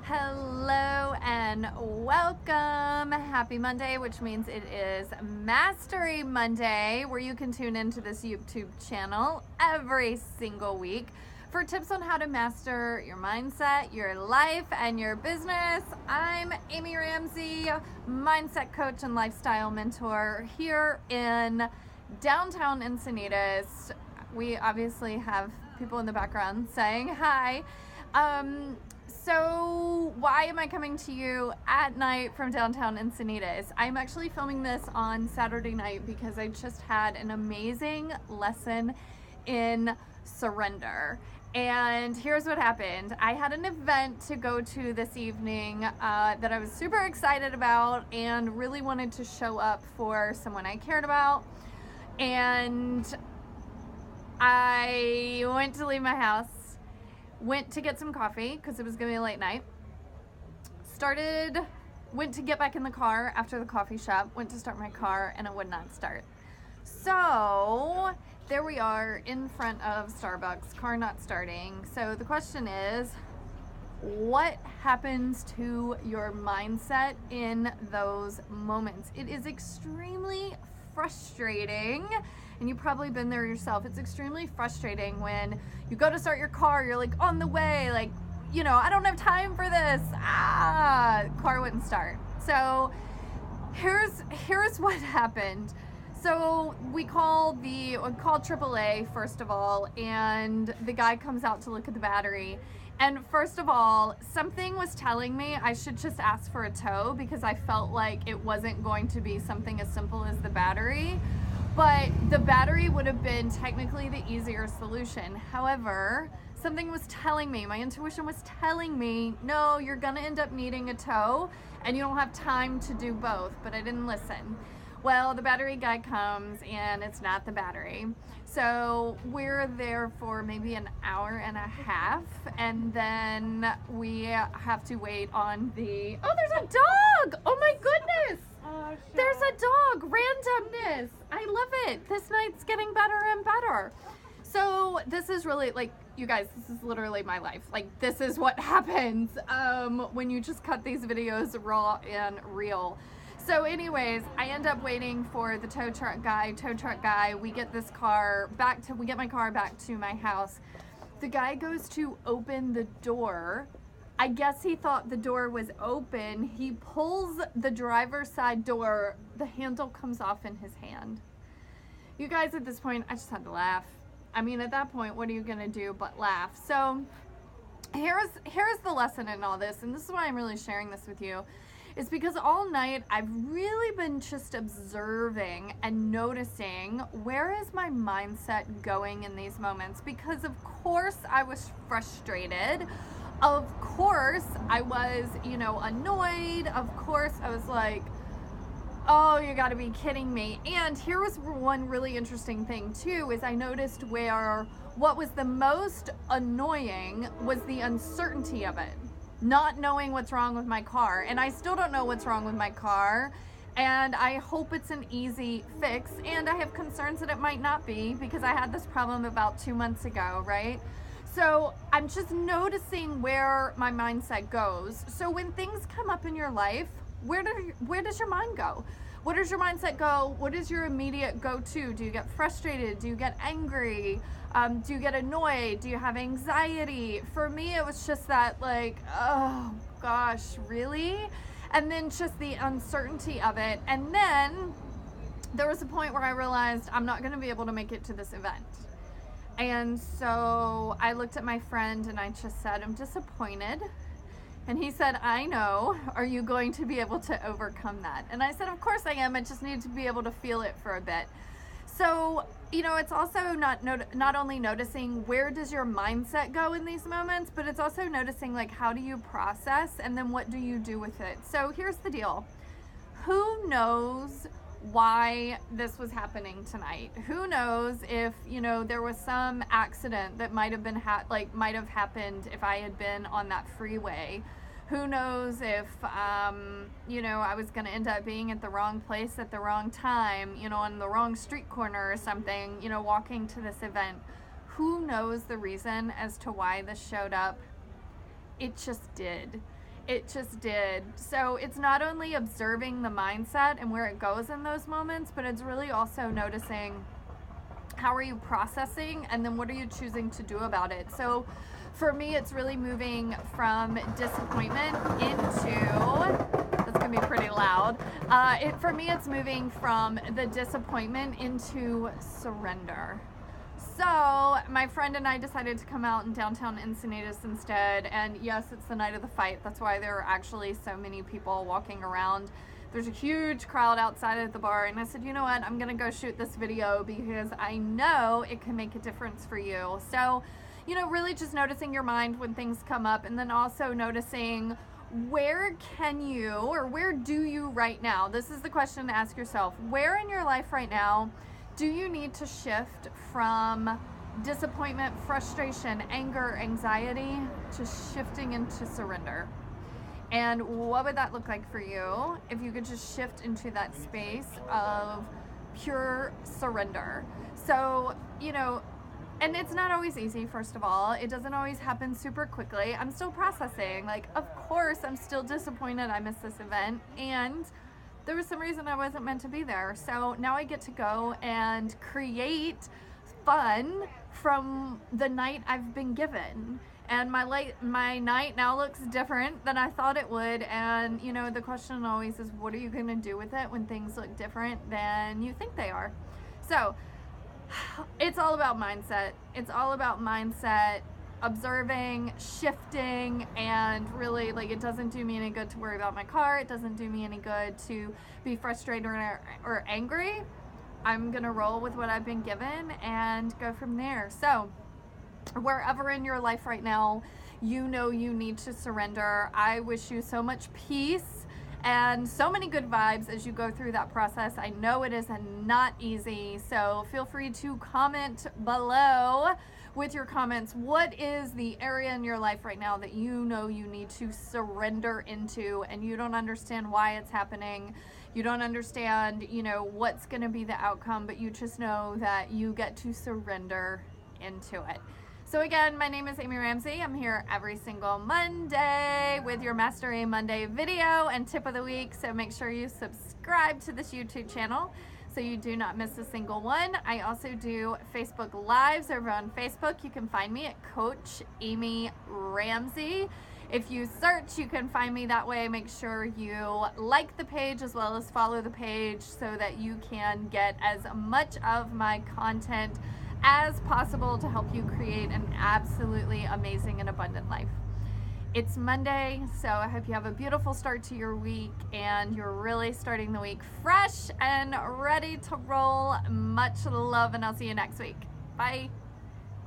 Hello and welcome. Happy Monday, which means it is Mastery Monday, where you can tune into this YouTube channel every single week for tips on how to master your mindset, your life, and your business. I'm Amy Ramsey, mindset coach and lifestyle mentor here in downtown Encinitas. We obviously have people in the background saying hi. So why am I coming to you at night from downtown Encinitas? I'm actually filming this on Saturday night because I just had an amazing lesson in surrender. And here's what happened. I had an event to go to this evening that I was super excited about and really wanted to show up for someone I cared about. And I went to leave my house. Went to get some coffee because it was gonna be a late night. Went to get back in the car after the coffee shop, went to start my car and it would not start. So there we are in front of Starbucks, car not starting. So the question is, what happens to your mindset in those moments? It is extremely frustrating, and you've probably been there yourself. It's extremely frustrating when you go to start your car, you're like on the way, like, I don't have time for this. Car wouldn't start. So here's what happened. So we called AAA first of all, and the guy comes out to look at the battery. And first of all, something was telling me I should just ask for a tow because I felt like it wasn't going to be something as simple as the battery. But the battery would have been technically the easier solution. However, something was telling me, my intuition was telling me, no, you're gonna end up needing a tow and you don't have time to do both, but I didn't listen. Well, the battery guy comes and it's not the battery. So we're there for maybe an hour and a half, and then we have to wait on there's a dog! Oh my goodness! There's a dog! Randomness! I love it! This night's getting better and better. So this is really, you guys, this is literally my life. This is what happens when you just cut these videos raw and real. So anyways, I end up waiting for the tow truck guy. We get my car back to my house. The guy goes to open the door. I guess he thought the door was open. He pulls the driver's side door. The handle comes off in his hand. You guys, at this point, I just had to laugh. I mean, at that point, what are you gonna do but laugh? So here's the lesson in all this, and this is why I'm really sharing this with you. Is because all night I've really been just observing and noticing, where is my mindset going in these moments? Because of course I was frustrated. Of course I was, annoyed. Of course I was like, oh, you gotta be kidding me. And here was one really interesting thing too, is I noticed what was the most annoying was the uncertainty of it. Not knowing what's wrong with my car. And I still don't know what's wrong with my car. And I hope it's an easy fix. And I have concerns that it might not be, because I had this problem about 2 months ago, right? So I'm just noticing where my mindset goes. So when things come up in your life, where does your mind go? Where does your mindset go? What is your immediate go-to? Do you get frustrated? Do you get angry? Do you get annoyed? Do you have anxiety? For me, it was just that, oh gosh, really? And then just the uncertainty of it. And then there was a point where I realized I'm not gonna be able to make it to this event. And so I looked at my friend and I just said, I'm disappointed. And he said, I know. Are you going to be able to overcome that? And I said, of course I am. I just need to be able to feel it for a bit. So, it's also not only noticing where does your mindset go in these moments, but it's also noticing, how do you process, and then what do you do with it? So here's the deal. Who knows why this was happening tonight? Who knows if, there was some accident that might have happened if I had been on that freeway. Who knows if, I was going to end up being at the wrong place at the wrong time, on the wrong street corner or something, walking to this event. Who knows the reason as to why this showed up? It just did. It just did. So it's not only observing the mindset and where it goes in those moments, but it's really also noticing how are you processing, and then what are you choosing to do about it. So for me, it's really moving from disappointment into, that's gonna be pretty loud. For me, it's moving from the disappointment into surrender. So my friend and I decided to come out in downtown Encinitas instead, and yes, it's the night of the fight. That's why there are actually so many people walking around. There's a huge crowd outside of the bar, and I said, you know what, I'm gonna go shoot this video because I know it can make a difference for you. So, you know, really just noticing your mind when things come up, and then also noticing where can you, or where do you right now, this is the question to ask yourself, where in your life right now do you need to shift from disappointment, frustration, anger, anxiety to shifting into surrender? And what would that look like for you if you could just shift into that space of pure surrender? So, you know, and it's not always easy, first of all. It doesn't always happen super quickly. I'm still processing. Like, of course, I'm still disappointed I missed this event, and there was some reason I wasn't meant to be there. So now I get to go and create fun from the night I've been given. And my night now looks different than I thought it would. And, you know, the question always is, what are you going to do with it when things look different than you think they are? So it's all about mindset. It's all about mindset, observing, shifting, and really, like, it doesn't do me any good to worry about my car. It doesn't do me any good to be frustrated or angry. I'm gonna roll with what I've been given and go from there. So wherever in your life right now you know you need to surrender, I wish you so much peace and so many good vibes as you go through that process. I know it is not easy, so feel free to comment below with your comments. What is the area in your life right now that you know you need to surrender into, and you don't understand why it's happening? You don't understand, you know, what's going to be the outcome, but you just know that you get to surrender into it. So again, my name is Amy Ramsey. I'm here every single Monday with your Mastery Monday video and tip of the week. So make sure you subscribe to this YouTube channel so you do not miss a single one. I also do Facebook Lives over on Facebook. You can find me at Coach Amy Ramsey. If you search, you can find me that way. Make sure you like the page as well as follow the page so that you can get as much of my content as possible to help you create an absolutely amazing and abundant life. It's Monday, so I hope you have a beautiful start to your week and you're really starting the week fresh and ready to roll. Much love, and I'll see you next week. Bye.